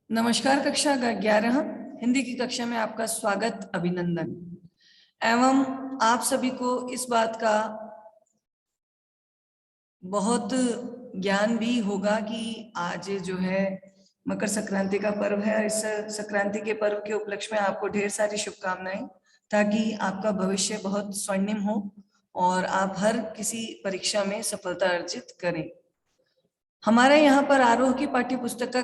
नमस्कार। कक्षा 11 हिंदी की कक्षा में आपका स्वागत, अभिनंदन। एवं आप सभी को इस बात का बहुत ज्ञान भी होगा कि आज जो है मकर संक्रांति का पर्व है। इस संक्रांति के पर्व के उपलक्ष्य में आपको ढेर सारी शुभकामनाएं, ताकि आपका भविष्य बहुत स्वर्णिम हो और आप हर किसी परीक्षा में सफलता अर्जित करें। हमारे यहाँ पर आरोह की पाठ्य पुस्तक का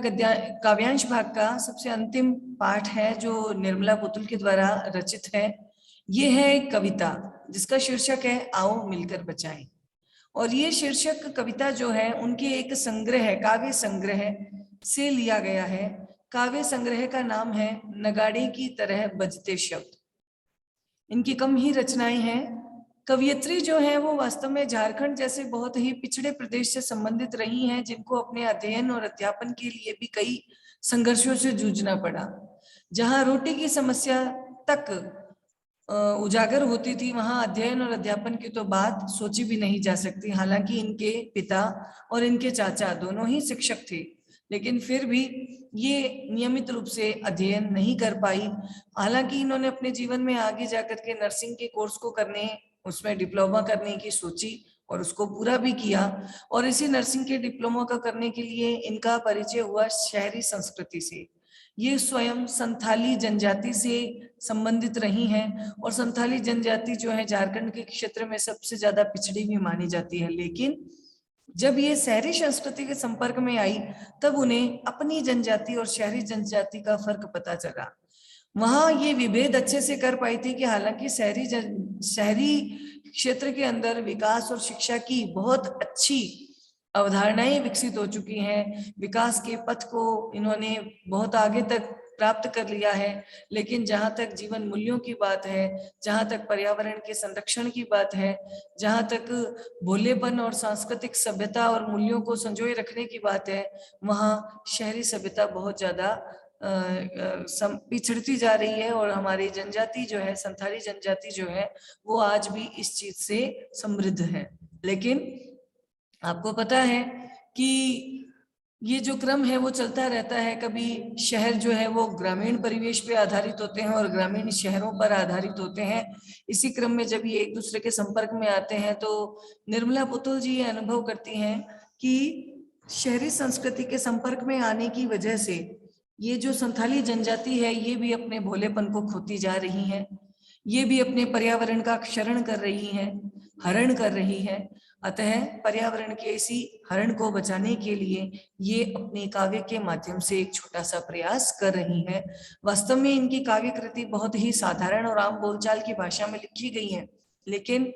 काव्यांश भाग का सबसे अंतिम पाठ है, जो निर्मला पुतुल के द्वारा रचित है। ये है एक कविता जिसका शीर्षक है आओ मिलकर बचाएं। और ये शीर्षक कविता जो है उनके एक संग्रह है, काव्य संग्रह से लिया गया है। काव्य संग्रह का नाम है नगाड़े की तरह बजते शब्द। इनकी कम ही रचनाएं हैं। कवियत्री जो है वो वास्तव में झारखंड जैसे बहुत ही पिछड़े प्रदेश से संबंधित रही हैं, जिनको अपने अध्ययन और अध्यापन के लिए भी कई संघर्षों से जूझना पड़ा। जहां रोटी की समस्या तक उजागर होती थी, वहां अध्ययन और अध्यापन की तो बात सोची भी नहीं जा सकती। हालांकि इनके पिता और इनके चाचा दोनों ही शिक्षक थे, लेकिन फिर भी ये नियमित रूप से अध्ययन नहीं कर पाई। हालांकि इन्होंने अपने जीवन में आगे जाकर के नर्सिंग के कोर्स को करने, उसमें डिप्लोमा करने की सोची और उसको पूरा भी किया। और इसी नर्सिंग के डिप्लोमा का करने के लिए इनका परिचय हुआ शहरी संस्कृति से। ये स्वयं संथाली जनजाति से संबंधित रही हैं, और संथाली जनजाति जो है झारखंड के क्षेत्र में सबसे ज्यादा पिछड़ी भी मानी जाती है। लेकिन जब ये शहरी संस्कृति के संपर्क में आई, तब उन्हें अपनी जनजाति और शहरी जनजाति का फर्क पता चला। वहां ये विभेद अच्छे से कर पाई थी कि हालांकि शहरी क्षेत्र के अंदर विकास और शिक्षा की बहुत अच्छी अवधारणाएं विकसित हो चुकी हैं, विकास के पथ को इन्होंने बहुत आगे तक प्राप्त कर लिया है। लेकिन जहां तक जीवन मूल्यों की बात है, जहां तक पर्यावरण के संरक्षण की बात है, जहां तक भोलेपन और सांस्कृतिक सभ्यता और मूल्यों को संजोए रखने की बात है, वहां शहरी सभ्यता बहुत ज्यादा पिछड़ती जा रही है। और हमारी जनजाति जो है, संथाली जनजाति जो है, वो आज भी इस चीज से समृद्ध है। लेकिन आपको पता है कि ये जो क्रम है वो चलता रहता है। कभी शहर जो है वो ग्रामीण परिवेश पे आधारित होते हैं और ग्रामीण शहरों पर आधारित होते हैं। इसी क्रम में जब ये एक दूसरे के संपर्क में आते हैं, तो निर्मला पुतुल जी ये अनुभव करती हैं कि शहरी संस्कृति के संपर्क में आने की वजह से ये जो संथाली जनजाति है, ये भी अपने भोलेपन को खोती जा रही है। ये भी अपने पर्यावरण का क्षरण कर रही है, हरण कर रही है। अतः पर्यावरण के इसी हरण को बचाने के लिए ये अपने काव्य के माध्यम से एक छोटा सा प्रयास कर रही है। वास्तव में इनकी काव्य कृति बहुत ही साधारण और आम बोलचाल की भाषा में लिखी गई है, लेकिन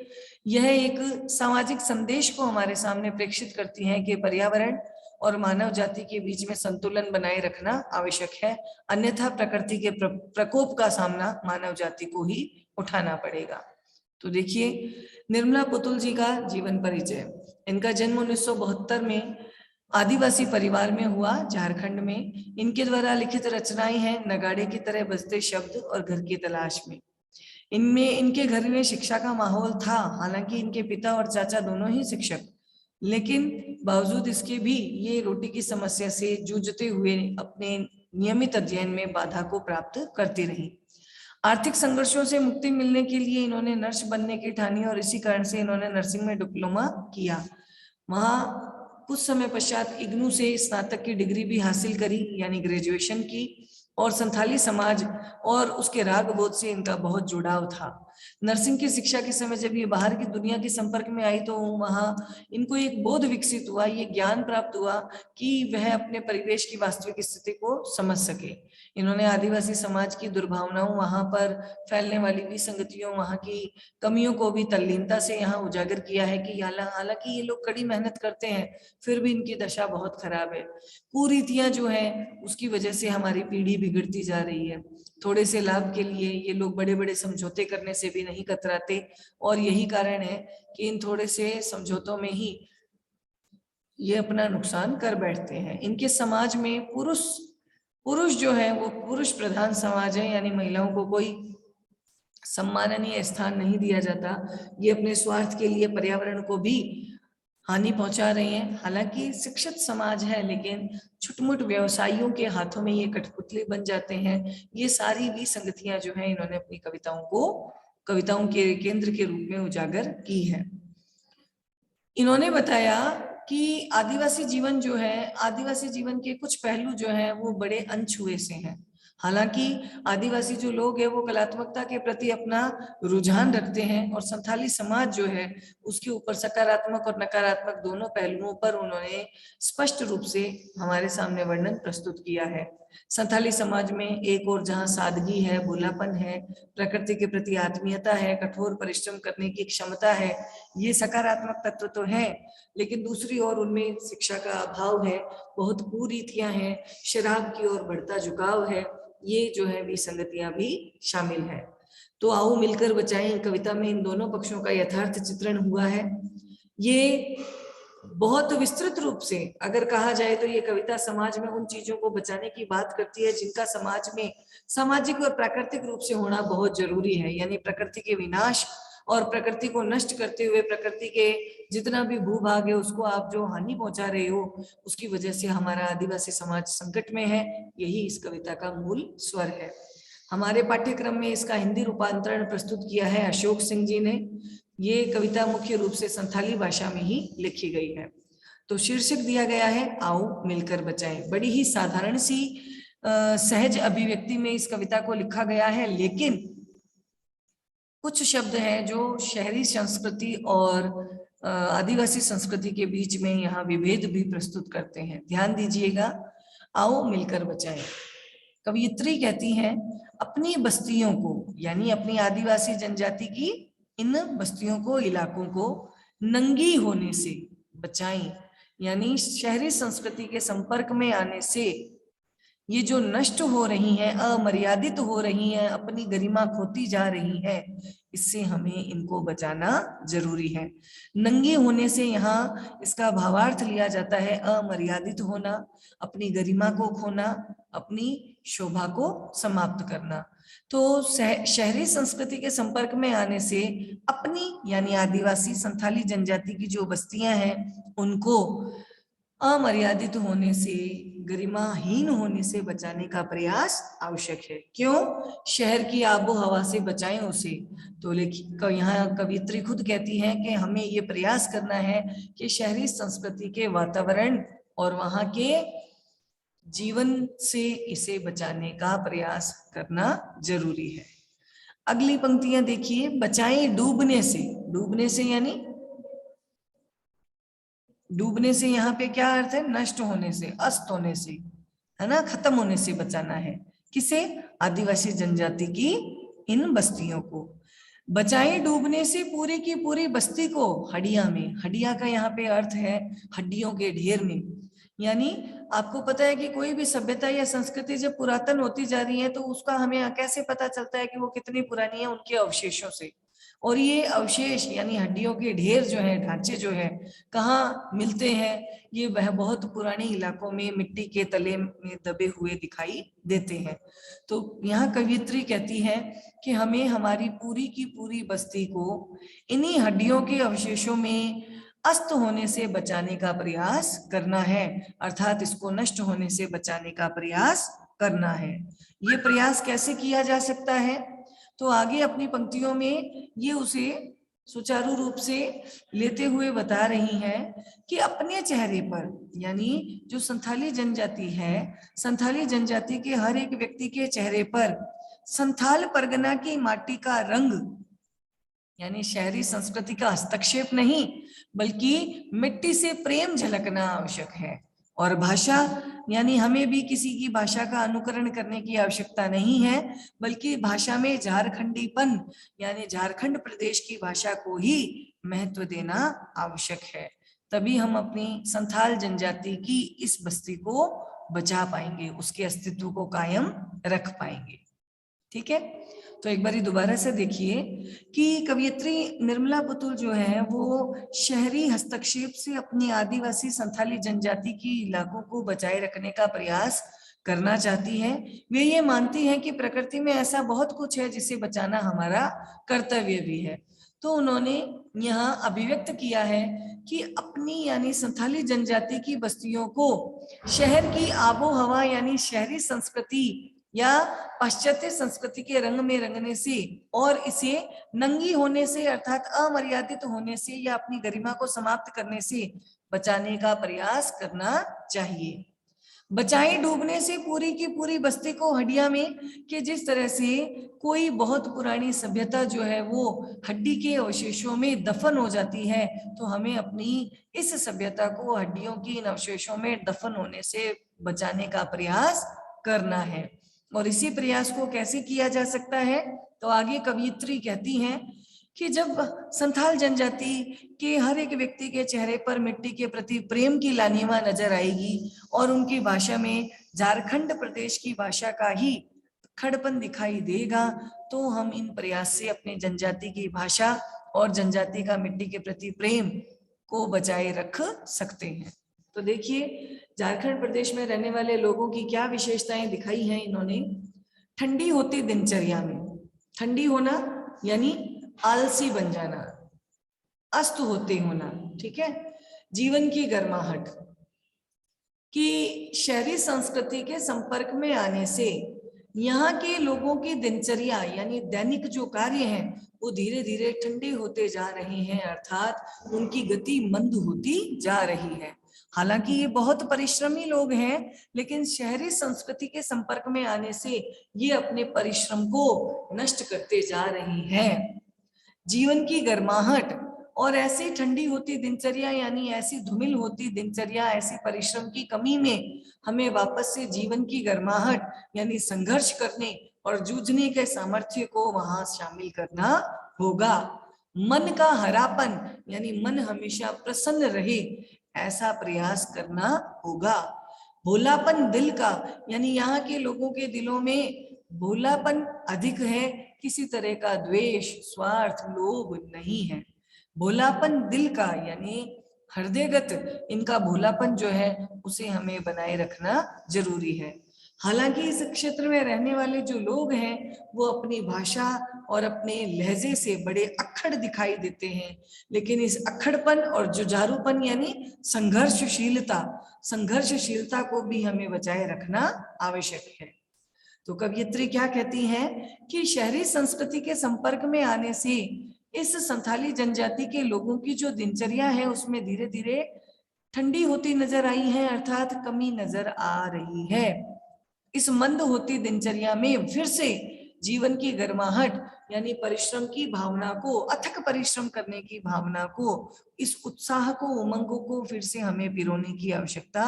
यह एक सामाजिक संदेश को हमारे सामने प्रेषित करती है कि पर्यावरण और मानव जाति के बीच में संतुलन बनाए रखना आवश्यक है, अन्यथा प्रकृति के प्रकोप का सामना मानव जाति को ही उठाना पड़ेगा। तो देखिए, निर्मला पुतुल जी का जीवन परिचय। इनका जन्म 1972 में आदिवासी परिवार में हुआ, झारखंड में। इनके द्वारा लिखित रचनाएं हैं नगाड़े की तरह बजते शब्द और घर की तलाश में। इनमें इनके घर में शिक्षा का माहौल था। हालांकि इनके पिता और चाचा दोनों ही शिक्षक, लेकिन बावजूद इसके भी ये रोटी की समस्या से जूझते हुए अपने नियमित अध्ययन में बाधा को प्राप्त करती रही। आर्थिक संघर्षों से मुक्ति मिलने के लिए इन्होंने नर्स बनने की ठानी, और इसी कारण से इन्होंने नर्सिंग में डिप्लोमा किया। वहां कुछ समय पश्चात इग्नू से स्नातक की डिग्री भी हासिल करी, यानी ग्रेजुएशन की। और संथाली समाज और उसके राग बोध से इनका बहुत जुड़ाव था। नर्सिंग की शिक्षा के समय जब ये बाहर की दुनिया के संपर्क में आई, तो वहां इनको एक बोध विकसित हुआ, ये ज्ञान प्राप्त हुआ कि वह अपने परिवेश की वास्तविक स्थिति को समझ सके। इन्होंने आदिवासी समाज की दुर्भावनाओं, वहां पर फैलने वाली विसंगतियों, वहां की कमियों को भी तल्लीनता से यहाँ उजागर किया है कि हालांकि ये लोग कड़ी मेहनत करते हैं, फिर भी इनकी दशा बहुत खराब है। कुरीतियां जो है उसकी वजह से हमारी पीढ़ी बिगड़ती जा रही है। थोड़े से लाभ के लिए ये लोग बड़े बड़े समझौते करने से भी नहीं कतराते, और यही कारण है कि इन थोड़े से समझौतों में ही ये अपना नुकसान कर बैठते हैं। इनके समाज में पुरुष जो है वो पुरुष प्रधान समाज है, यानी महिलाओं को कोई सम्माननीय स्थान नहीं दिया जाता। ये अपने स्वार्थ के लिए पर्यावरण को भी हानि पहुंचा रही हैं। हालांकि शिक्षित समाज है, लेकिन छुटमुट व्यवसायियों के हाथों में ये कठपुतली बन जाते हैं। ये सारी विसंगतियां जो है इन्होंने अपनी कविताओं के केंद्र के रूप में उजागर की है। इन्होंने बताया कि आदिवासी जीवन जो है, आदिवासी जीवन के कुछ पहलू जो है वो बड़े अनछुए से हैं। हालांकि आदिवासी जो लोग हैं वो कलात्मकता के प्रति अपना रुझान रखते हैं, और संथाली समाज जो है उसके ऊपर सकारात्मक और नकारात्मक दोनों पहलुओं पर उन्होंने स्पष्ट रूप से हमारे सामने वर्णन प्रस्तुत किया है। संथाली समाज में एक और जहां सादगी है, भोलापन है, प्रकृति के प्रति आत्मीयता है, कठोर परिश्रम करने की क्षमता है, ये सकारात्मक तत्व तो है, लेकिन दूसरी ओर उनमें शिक्षा का अभाव है, बहुत कुरीतियां हैं, शराब की ओर बढ़ता झुकाव है, ये जो है विसंगतियां भी शामिल है। तो आओ मिलकर बचाएं कविता में इन दोनों पक्षों का यथार्थ चित्रण हुआ है। ये बहुत विस्तृत रूप से अगर कहा जाए तो ये कविता समाज में उन चीजों को बचाने की बात करती है जिनका समाज में सामाजिक और प्राकृतिक रूप से होना बहुत जरूरी है। यानी प्रकृति के विनाश और प्रकृति को नष्ट करते हुए प्रकृति के जितना भी भूभाग है उसको आप जो हानि पहुंचा रहे हो, उसकी वजह से हमारा आदिवासी समाज संकट में है। यही इस कविता का मूल स्वर है। हमारे पाठ्यक्रम में इसका हिंदी रूपांतरण प्रस्तुत किया है अशोक सिंह जी ने। ये कविता मुख्य रूप से संथाली भाषा में ही लिखी गई है। तो शीर्षक दिया गया है आओ मिलकर बचाएं। बड़ी ही साधारण सी सहज अभिव्यक्ति में इस कविता को लिखा गया है, लेकिन कुछ शब्द हैं जो शहरी संस्कृति और आदिवासी संस्कृति के बीच में यहाँ विभेद भी प्रस्तुत करते हैं। ध्यान दीजिएगा। आओ मिलकर बचाएं। कवयित्री कहती हैं अपनी बस्तियों को, यानी अपनी आदिवासी जनजाति की इन बस्तियों को, इलाकों को नंगी होने से बचाएं। यानी शहरी संस्कृति के संपर्क में आने से ये जो नष्ट हो रही हैं, अमर्यादित हो रही हैं, अपनी गरिमा खोती जा रही है, इससे हमें इनको बचाना जरूरी है। नंगे होने से यहाँ इसका भावार्थ लिया जाता है अमर्यादित होना, अपनी गरिमा को खोना, अपनी शोभा को समाप्त करना। तो शहरी संस्कृति के संपर्क में आने से अपनी यानी आदिवासी संथाली जनजाति की जो बस्तियां हैं उनको अमर्यादित होने से, गरिमाहीन होने से बचाने का प्रयास आवश्यक है। क्यों? शहर की आबो हवा से बचाएं उसे। तो यहाँ कवित्री खुद कहती हैं कि हमें ये प्रयास करना है कि शहरी संस्कृति के वातावरण और वहां के जीवन से इसे बचाने का प्रयास करना जरूरी है। अगली पंक्तियां देखिए। बचाएं डूबने से। डूबने से यानी डूबने से यहाँ पे क्या अर्थ है? नष्ट होने से, अस्त होने से, है ना, खत्म होने से बचाना है। किसे? आदिवासी जनजाति की इन बस्तियों को। बचाएं डूबने से पूरी की पूरी बस्ती को। हड्डिया में, हड्डिया का यहाँ पे अर्थ है हड्डियों के ढेर में। यानी आपको पता है कि कोई भी सभ्यता या संस्कृति जब पुरातन होती जा रही है तो उसका हमें कैसे पता चलता है कि वो कितनी पुरानी है? उनके अवशेषों से। और ये अवशेष यानी हड्डियों के ढेर जो है, ढांचे जो है, कहाँ मिलते हैं? ये वह बहुत पुराने इलाकों में मिट्टी के तले में दबे हुए दिखाई देते हैं। तो यहाँ कवियत्री कहती है कि हमें हमारी पूरी की पूरी बस्ती को इन्हीं हड्डियों के अवशेषों में अस्त होने से बचाने का प्रयास करना है, अर्थात इसको नष्ट होने से बचाने का प्रयास करना है। ये प्रयास कैसे किया जा सकता है? तो आगे अपनी पंक्तियों में ये उसे सुचारू रूप से लेते हुए बता रही हैं कि अपने चेहरे पर, यानी जो संथाली जनजाति है, संथाली जनजाति के हर एक व्यक्ति के चेहरे पर संथाल परगना की माटी का रंग, यानी शहरी संस्कृति का हस्तक्षेप नहीं बल्कि मिट्टी से प्रेम झलकना आवश्यक है। और भाषा, यानी हमें भी किसी की भाषा का अनुकरण करने की आवश्यकता नहीं है, बल्कि भाषा में झारखंडीपन यानी झारखंड प्रदेश की भाषा को ही महत्व देना आवश्यक है। तभी हम अपनी संथाल जनजाति की इस बस्ती को बचा पाएंगे, उसके अस्तित्व को कायम रख पाएंगे। ठीक है, तो एक बारी दोबारा से देखिए कि कवयित्री निर्मला पुतुल जो है वो शहरी हस्तक्षेप से अपनी आदिवासी संथाली जनजाति की इलाकों को बचाए रखने का प्रयास करना चाहती है। वे ये मानती हैं कि प्रकृति में ऐसा बहुत कुछ है जिसे बचाना हमारा कर्तव्य भी है। तो उन्होंने यहाँ अभिव्यक्त किया है कि अपनी यानी संथाली जनजाति की बस्तियों को शहर की आबो हवा यानी शहरी संस्कृति या पाश्चात्य संस्कृति के रंग में रंगने से और इसे नंगी होने से अर्थात अमर्यादित होने से या अपनी गरिमा को समाप्त करने से बचाने का प्रयास करना चाहिए। बचाएं डूबने से पूरी की पूरी बस्ती को हड्डिया में, कि जिस तरह से कोई बहुत पुरानी सभ्यता जो है वो हड्डी के अवशेषों में दफन हो जाती है, तो हमें अपनी इस सभ्यता को हड्डियों की इन अवशेषों में दफन होने से बचाने का प्रयास करना है। और इसी प्रयास को कैसे किया जा सकता है, तो आगे कवयित्री कहती हैं कि जब संथाल जनजाति के हर एक व्यक्ति के चेहरे पर मिट्टी के प्रति प्रेम की लालिमा नजर आएगी और उनकी भाषा में झारखंड प्रदेश की भाषा का ही खड़पन दिखाई देगा, तो हम इन प्रयास से अपने जनजाति की भाषा और जनजाति का मिट्टी के प्रति प्रेम को बचाए रख सकते हैं। तो देखिए झारखंड प्रदेश में रहने वाले लोगों की क्या विशेषताएं दिखाई हैं इन्होंने। ठंडी होती दिनचर्या में, ठंडी होना यानी आलसी बन जाना, अस्त होते होना, ठीक है। जीवन की गर्माहट, कि शहरी संस्कृति के संपर्क में आने से यहाँ के लोगों की दिनचर्या यानी दैनिक जो कार्य हैं वो धीरे धीरे ठंडे होते जा रहे हैं, अर्थात उनकी गति मंद होती जा रही है। हालांकि ये बहुत परिश्रमी लोग हैं, लेकिन शहरी संस्कृति के संपर्क में आने से ये अपने परिश्रम को नष्ट करते जा रहे हैं। जीवन की गर्माहट और ऐसी ठंडी होती दिनचर्या यानी ऐसी धूमिल होती दिनचर्या, ऐसी परिश्रम की कमी में हमें वापस से जीवन की गर्माहट यानी संघर्ष करने और जूझने के सामर्थ्य को वहां शामिल करना होगा। मन का हरापन यानी मन हमेशा प्रसन्न रहे, ऐसा प्रयास करना होगा। भोलापन दिल का, यानी यहाँ के लोगों के दिलों में भोलापन अधिक है, किसी तरह का द्वेष, स्वार्थ, लोभ नहीं है। भोलापन दिल का यानी हृदयगत इनका भोलापन जो है उसे हमें बनाए रखना जरूरी है। हालांकि इस क्षेत्र में रहने वाले जो लोग हैं वो अपनी भाषा और अपने लहजे से बड़े अक्खड़ दिखाई देते हैं, लेकिन इस अक्खड़पन और जुझारूपन यानी संघर्षशीलता को भी हमें बचाए रखना आवश्यक है। तो कवयित्री क्या कहती हैं कि शहरी संस्कृति के संपर्क में आने से इस संथाली जनजाति के लोगों की जो दिनचर्या है उसमें धीरे धीरे ठंडी होती नजर आई है, अर्थात कमी नजर आ रही है। इस मंद होती दिनचर्या में फिर से जीवन की गर्माहट यानी परिश्रम की भावना को, अथक परिश्रम करने की भावना को, इस उत्साह को, उमंग को फिर से हमें पिरोने की आवश्यकता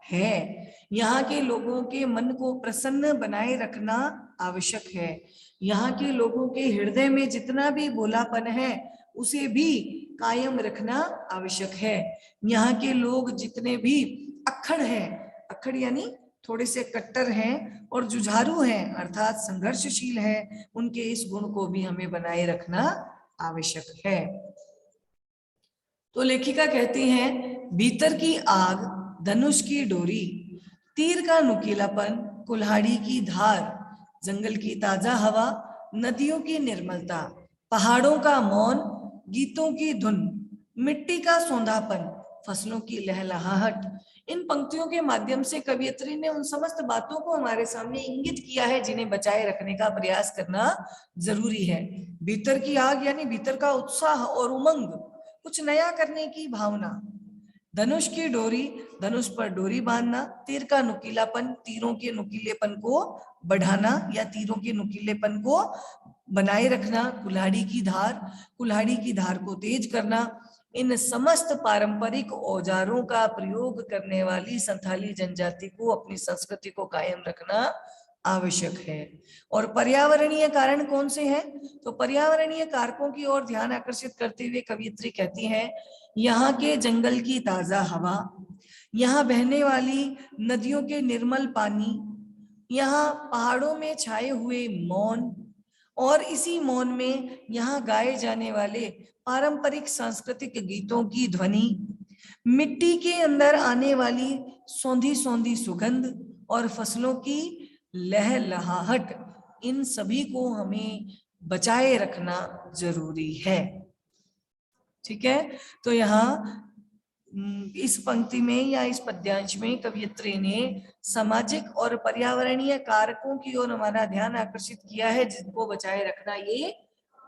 है। यहाँ के लोगों के मन को प्रसन्न बनाए रखना आवश्यक है। यहाँ के लोगों के हृदय में जितना भी भोलापन है उसे भी कायम रखना आवश्यक है। यहाँ के लोग जितने भी अक्खड़ हैं, अक्खड़ यानी थोड़े से कट्टर हैं और जुझारू हैं अर्थात संघर्षशील हैं, उनके इस गुण को भी हमें बनाए रखना आवश्यक है। तो लेखिका कहती हैं, भीतर की आग, धनुष की डोरी, तीर का नुकीलापन, कुल्हाड़ी की धार, जंगल की ताजा हवा, नदियों की निर्मलता, पहाड़ों का मौन, गीतों की धुन, मिट्टी का सौंधापन, फसलों की लहलहाहट, इन पंक्तियों के माध्यम से कवयित्री ने उन समस्त बातों को हमारे सामने इंगित किया है जिन्हें बचाए रखने का प्रयास करना जरूरी है। भीतर की आग यानी भीतर का उत्साह और उमंग, कुछ नया करने की भावना। धनुष की डोरी, धनुष पर डोरी बांधना। तीर का नुकीलापन, तीरों के नुकीलेपन को बढ़ाना या तीरों के नुकीलेपन को बनाए रखना। कुल्हाड़ी की धार, कुल्हाड़ी की धार को तेज करना। इन समस्त पारंपरिक औजारों का प्रयोग करने वाली संथाली जनजाति को अपनी संस्कृति को कायम रखना आवश्यक है। और पर्यावरणीय कारण कौन से हैं? तो पर्यावरणीय कारकों की ओर ध्यान आकर्षित करते हुए कवयित्री कहती है, यहाँ के जंगल की ताजा हवा, यहाँ बहने वाली नदियों के निर्मल पानी, यहाँ पहाड़ों में छाए हुए मौन, और इसी मौन में यहाँ गाए जाने वाले पारंपरिक सांस्कृतिक गीतों की ध्वनि, मिट्टी के अंदर आने वाली सौंधी सौंधी सुगंध और फसलों की लहलहाहट, इन सभी को हमें बचाए रखना जरूरी है। ठीक है, तो यहाँ इस पंक्ति में या इस पद्यांश में कवियत्री ने सामाजिक और पर्यावरणीय कारकों की ओर हमारा ध्यान आकर्षित किया है, जिनको बचाए रखना ये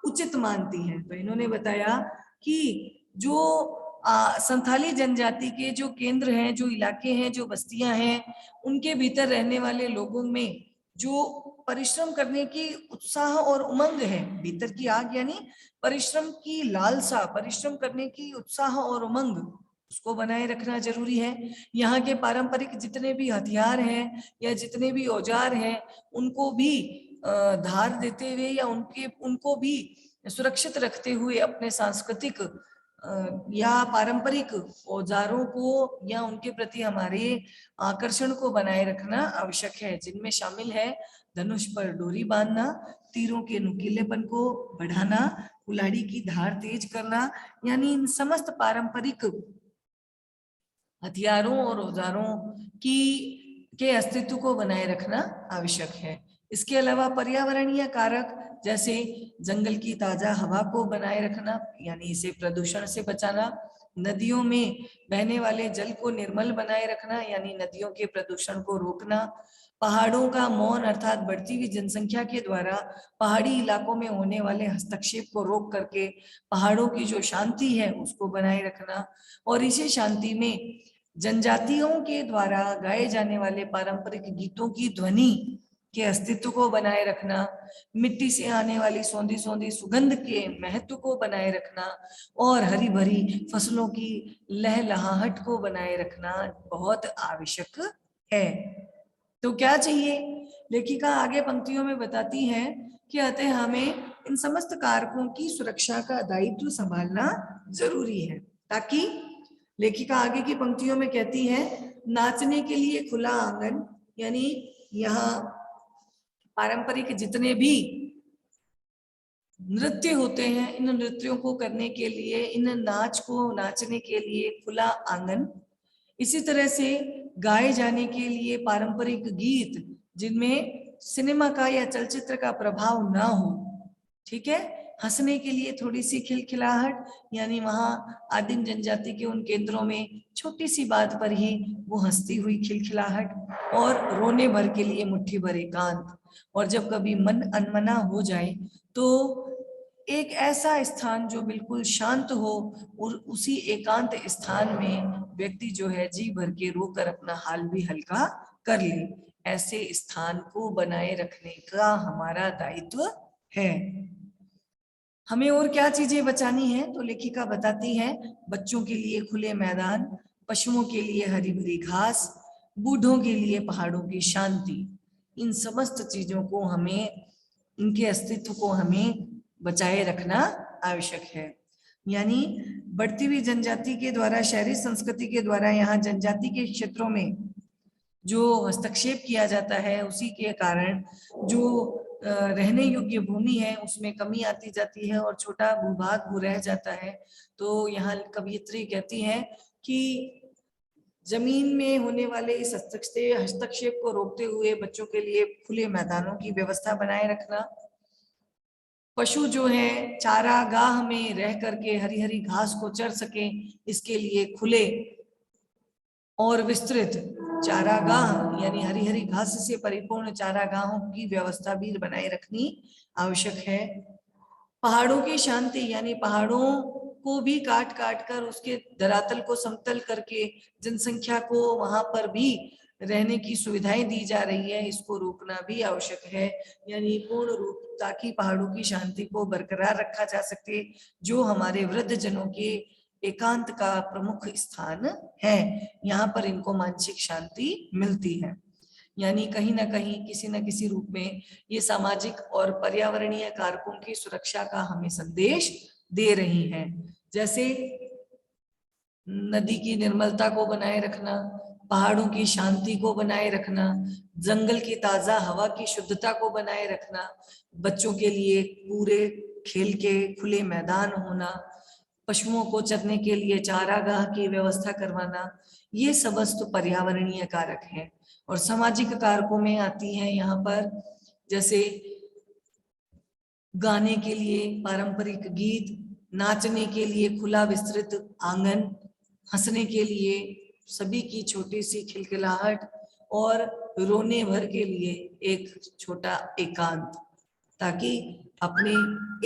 उचित मानती है। तो इन्होंने बताया कि जो संथाली जनजाति के जो केंद्र हैं, जो इलाके हैं, जो बस्तियां हैं, उनके भीतर रहने वाले लोगों में जो परिश्रम करने की उत्साह और उमंग है, भीतर की आग यानी परिश्रम की लालसा, परिश्रम करने की उत्साह और उमंग, उसको बनाए रखना जरूरी है। यहाँ के पारंपरिक जितने भी हथियार हैं या जितने भी औजार हैं, उनको भी धार देते हुए या उनको भी सुरक्षित रखते हुए अपने सांस्कृतिक या पारंपरिक औजारों को या उनके प्रति हमारे आकर्षण को बनाए रखना आवश्यक है, जिनमें शामिल है धनुष पर डोरी बांधना, तीरों के नुकीलेपन को बढ़ाना, कुल्हाड़ी की धार तेज करना, यानी इन समस्त पारंपरिक हथियारों और औजारों के अस्तित्व को बनाए रखना आवश्यक है। इसके अलावा पर्यावरणीय कारक जैसे जंगल की ताजा हवा को बनाए रखना, यानी इसे प्रदूषण से बचाना, नदियों में बहने वाले जल को निर्मल बनाए रखना, यानी नदियों के प्रदूषण को रोकना, पहाड़ों का मौन अर्थात बढ़ती हुई जनसंख्या के द्वारा पहाड़ी इलाकों में होने वाले हस्तक्षेप को रोक करके पहाड़ों की जो शांति है उसको बनाए रखना, और इसी शांति में जनजातियों के द्वारा गाए जाने वाले पारंपरिक गीतों की ध्वनि के अस्तित्व को बनाए रखना, मिट्टी से आने वाली सौंधी सौंधी सुगंध के महत्व को बनाए रखना, और हरी भरी फसलों की लहलहाहट को बनाए रखना बहुत आवश्यक है। तो क्या चाहिए? लेखिका आगे पंक्तियों में बताती है कि अतः हमें इन समस्त कारकों की सुरक्षा का दायित्व संभालना जरूरी है, ताकि लेखिका आगे की पंक्तियों में कहती है, नाचने के लिए खुला आंगन, यानी यहाँ पारंपरिक जितने भी नृत्य होते हैं, इन नृत्यों को करने के लिए, इन नाच को नाचने के लिए खुला आंगन, इसी तरह से गाए जाने के लिए पारंपरिक गीत जिनमें सिनेमा का या चलचित्र का प्रभाव ना हो, ठीक है, हंसने के लिए थोड़ी सी खिलखिलाहट, यानी वहां आदिम जनजाति के उन केंद्रों में छोटी सी बात पर ही वो हंसती हुई खिलखिलाहट, और रोने भर के लिए मुट्ठी भर एकांत, और जब कभी मन अनमना हो जाए तो एक ऐसा स्थान जो बिल्कुल शांत हो, और उसी एकांत स्थान में व्यक्ति जो है जी भर के रोकर अपना हाल भी हल्का कर ले, ऐसे स्थान को बनाए रखने का हमारा दायित्व है। हमें और क्या चीजें बचानी है? तो लेखिका बताती है, बच्चों के लिए खुले मैदान, पशुओं के लिए हरी भरी घास, बूढ़ों के लिए पहाड़ों की शांति, इन समस्त चीजों को हमें, इनके अस्तित्व को हमें बचाए रखना आवश्यक है। यानी बढ़ती हुई जनजाति के द्वारा, शहरी संस्कृति के द्वारा यहाँ जनजाति के क्षेत्रों में जो हस्तक्षेप किया जाता है, उसी के कारण जो रहने योग्य भूमि है उसमें कमी आती जाती है और छोटा भूभाग वो रह जाता है। तो यहाँ कवियत्री कहती है कि जमीन में होने वाले इस हस्तक्षेप को रोकते हुए बच्चों के लिए खुले मैदानों की व्यवस्था बनाए रखना, पशु जो है चारागाह में रह करके हरी हरी घास को चर सके, इसके लिए खुले और विस्तृत चारागाह यानी हरी हरी घास से परिपूर्ण चारागाहों की व्यवस्था भी बनाए रखनी आवश्यक है। पहाड़ों की शांति, यानी पहाड़ों को भी काट काट कर उसके धरातल को समतल करके जनसंख्या को वहां पर भी रहने की सुविधाएं दी जा रही है, इसको रोकना भी आवश्यक है, यानी पूर्ण रूप, ताकि पहाड़ों की शांति को बरकरार रखा जा सके, जो हमारे वृद्ध जनों के एकांत का प्रमुख स्थान है। यहाँ पर इनको मानसिक शांति मिलती है, यानी कहीं ना कहीं किसी न किसी रूप में ये सामाजिक और पर्यावरणीय कारकों की सुरक्षा का हमें संदेश दे रही हैं। जैसे नदी की निर्मलता को बनाए रखना, पहाड़ों की शांति को बनाए रखना, जंगल की ताजा हवा की शुद्धता को बनाए रखना, बच्चों के लिए पूरे खेल के खुले मैदान होना, पशुओं को चरने के लिए चारागाह की व्यवस्था करवाना, ये समस्त पर्यावरणीय कारक हैं। और सामाजिक कारकों में आती है यहाँ पर जैसे गाने के लिए पारंपरिक गीत, नाचने के लिए खुला विस्तृत आंगन, हंसने के लिए, सभी की छोटी सी खिलखिलाहट और रोने भर के लिए एक छोटा एकांत, ताकि अपने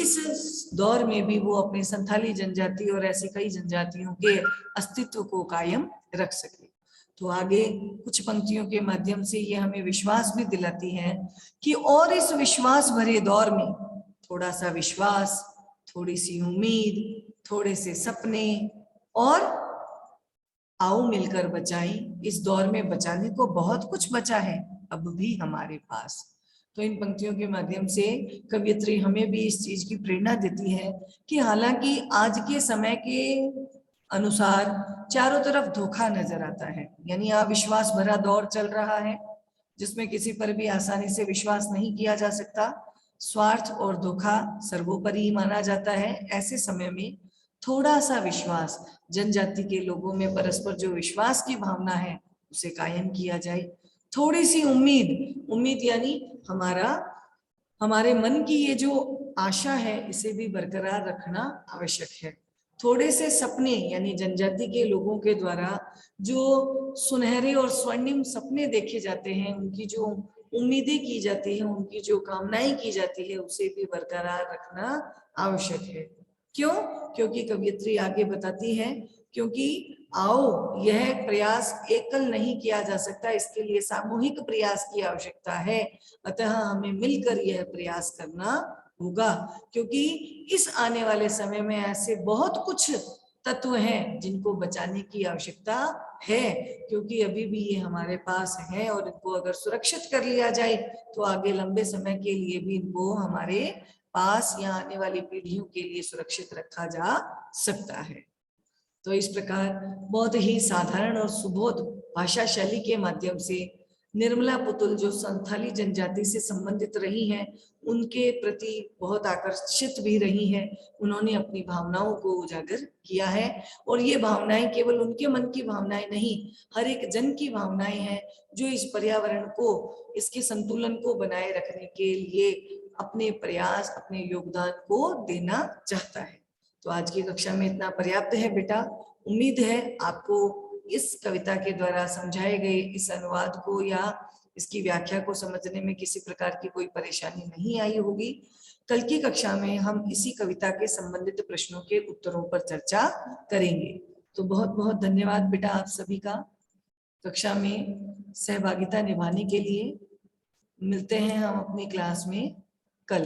इस दौर में भी वो अपने संथाली जनजाति और ऐसी कई जनजातियों के अस्तित्व को कायम रख सके। तो आगे कुछ पंक्तियों के माध्यम से ये हमें विश्वास भी दिलाती है कि और इस विश्वास भरे दौर में थोड़ा सा विश्वास, थोड़ी सी उम्मीद, थोड़े से सपने, और आओ मिलकर बचाएं। इस दौर में बचाने को बहुत कुछ बचा है अब भी हमारे पास। तो इन पंक्तियों के माध्यम से कवियत्री हमें भी इस चीज की प्रेरणा देती है कि हालांकि आज के समय के अनुसार चारों तरफ धोखा नजर आता है, यानी अविश्वास भरा दौर चल रहा है जिसमें किसी पर भी आसानी से विश्वास नहीं किया जा सकता, स्वार्थ और धोखा सर्वोपरि माना जाता है। ऐसे समय में थोड़ा सा विश्वास, जनजाति के लोगों में परस्पर जो विश्वास की भावना है उसे कायम किया जाए। थोड़ी सी उम्मीद, उम्मीद यानी हमारे मन की ये जो आशा है इसे भी बरकरार रखना आवश्यक है। थोड़े से सपने, यानी जनजाति के लोगों के द्वारा जो सुनहरे और स्वर्णिम सपने देखे जाते हैं, उनकी जो उम्मीदें की जाती है, उनकी जो कामनाएं की जाती है, उसे भी बरकरार रखना आवश्यक है। क्यों? क्योंकि कवियत्री आगे बताती है, क्योंकि आओ यह प्रयास एकल नहीं किया जा सकता, इसके लिए सामूहिक प्रयास की आवश्यकता है। अतः हमें मिलकर यह प्रयास करना होगा, क्योंकि इस आने वाले समय में ऐसे बहुत कुछ तत्व हैं जिनको बचाने की आवश्यकता है, क्योंकि अभी भी ये हमारे पास है और इनको अगर सुरक्षित कर लिया जाए तो आगे लंबे समय के लिए भी इनको हमारे पास या आने वाली पीढ़ियों के लिए सुरक्षित रखा जा सकता है। तो इस प्रकार बहुत ही साधारण और सुबोध भाषा शैली के माध्यम से निर्मला पुतुल जो संथाली जनजाति से संबंधित रही हैं, उनके प्रति बहुत आकर्षित भी रही हैं। उन्होंने अपनी भावनाओं को उजागर किया है और ये भावनाएं केवल उनके मन की भावनाएं नहीं, हर एक जन की भावनाएं हैं जो इस पर्यावरण को, इसके संतुलन को बनाए रखने के लिए अपने प्रयास, अपने योगदान को देना चाहता है। तो आज की कक्षा में इतना पर्याप्त है बेटा। उम्मीद है आपको इस कविता के द्वारा समझाए गए इस अनुवाद को या इसकी व्याख्या को समझने में किसी प्रकार की कोई परेशानी नहीं आई होगी। कल की कक्षा में हम इसी कविता के संबंधित प्रश्नों के उत्तरों पर चर्चा करेंगे। तो बहुत बहुत धन्यवाद बेटा आप सभी का कक्षा में सहभागिता निभाने के लिए। मिलते हैं हम अपनी क्लास में